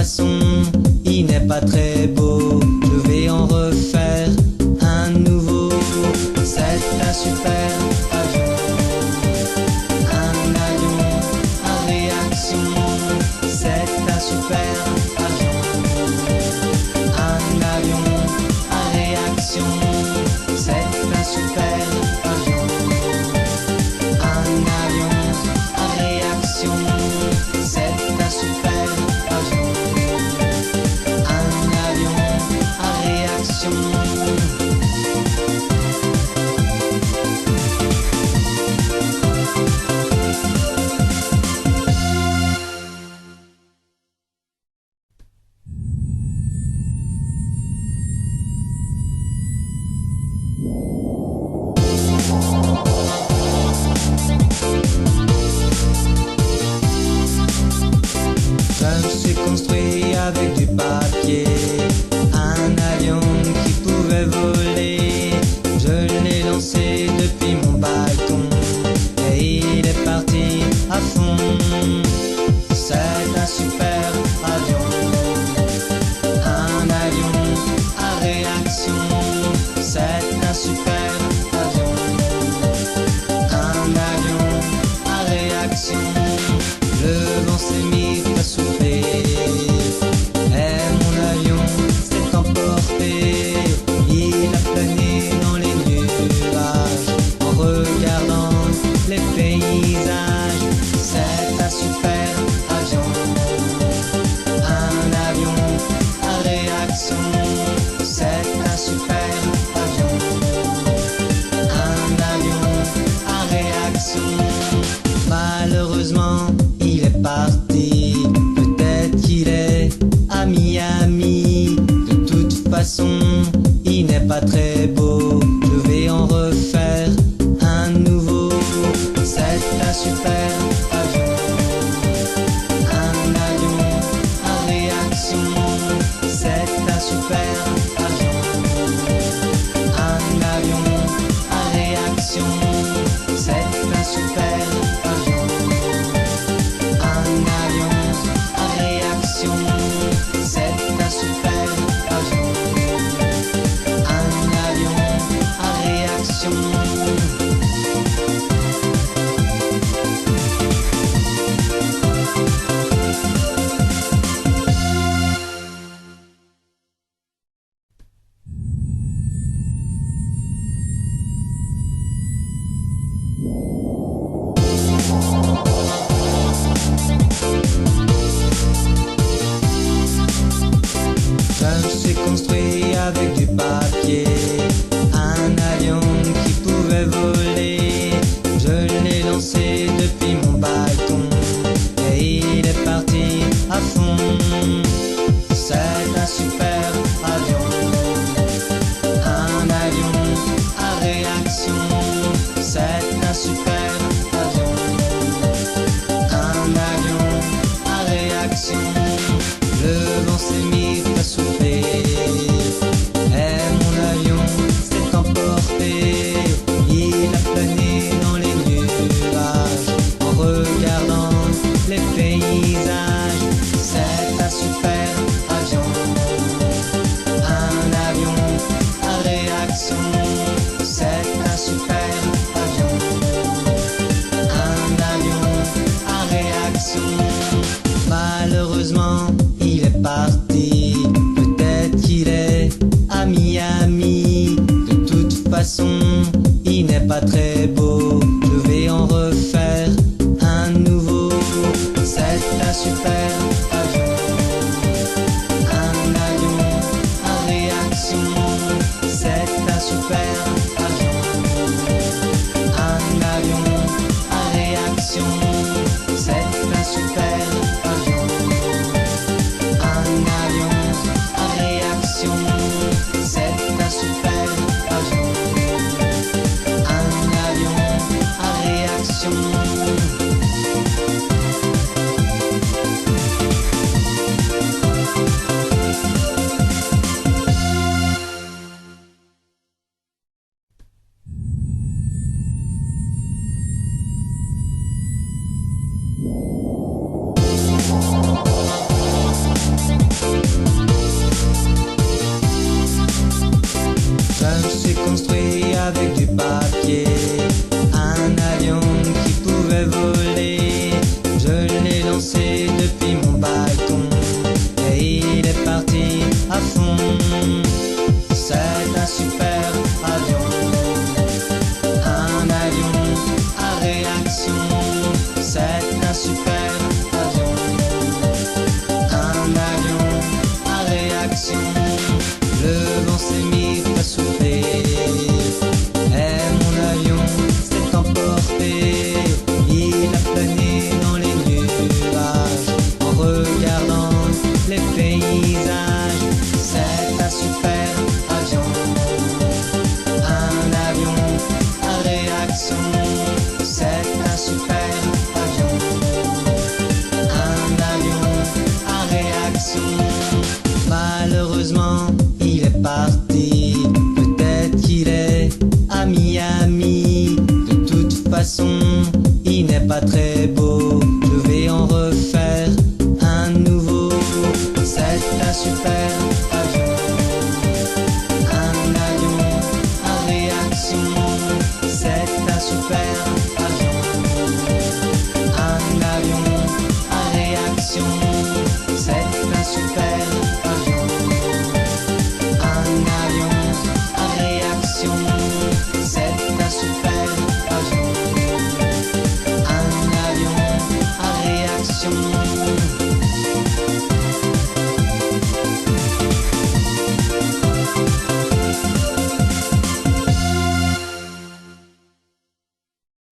façon, il n'est pas très beau. Je vais en refaire un nouveau. C'est un super avion. Un avion à réaction. C'est un super avion. Un avion à réaction. C'est un super avion. Un avion à réaction. C'est un super avion. Un avion à réaction. Je me suis construit avec du papier un avion qui pouvait voler. Je l'ai lancé depuis mon balcon et il est parti à fond. C'est un super avion. Un avion à réaction. C'est un super avion. Un avion à réaction. Le vent s'est mis à souffler et mon avion s'est emporté. Il a plané dans les nuages en regardant les paysages. C'est un super avion. Un avion à réaction. C'est un super avion. Un avion à réaction. Malheureusement, il est parti. Peut-être qu'il est à Miami. De toute façon, il n'est pas très beau. Je vais en refaire un nouveau. C'est un super avion. Un avion à réaction. C'est un super avion. Un avion à réaction. C'est un super avion. Un avion à réaction. C'est un super avion. Un avion à réaction. Je me suis construit avec du papier un avion qui pouvait voler. Je l'ai lancé depuis mon balcon et il est parti à fond. C'est un super avion. Un avion à réaction. C'est un super avion. Un avion à réaction. Le vent s'est mis à souffler et mon avion s'est emporté. Il a plané dans les nuages en regardant les paysages. C'est un super avion. Un avion à réaction. C'est un super avion. Un avion à réaction. Malheureusement, il est parti. Peut-être qu'il est à Miami. De toute façon, il n'est pas très beau. Je vais en refaire un nouveau. C'est un super avion. Un avion à réaction. C'est un super avion. Un avion à réaction. C'est un super avion. Un avion à réaction. C'est un super avion. Un avion à réaction. réaction. C'est un super avion. Un avion à réaction. C'est un super avion. Un avion à réaction.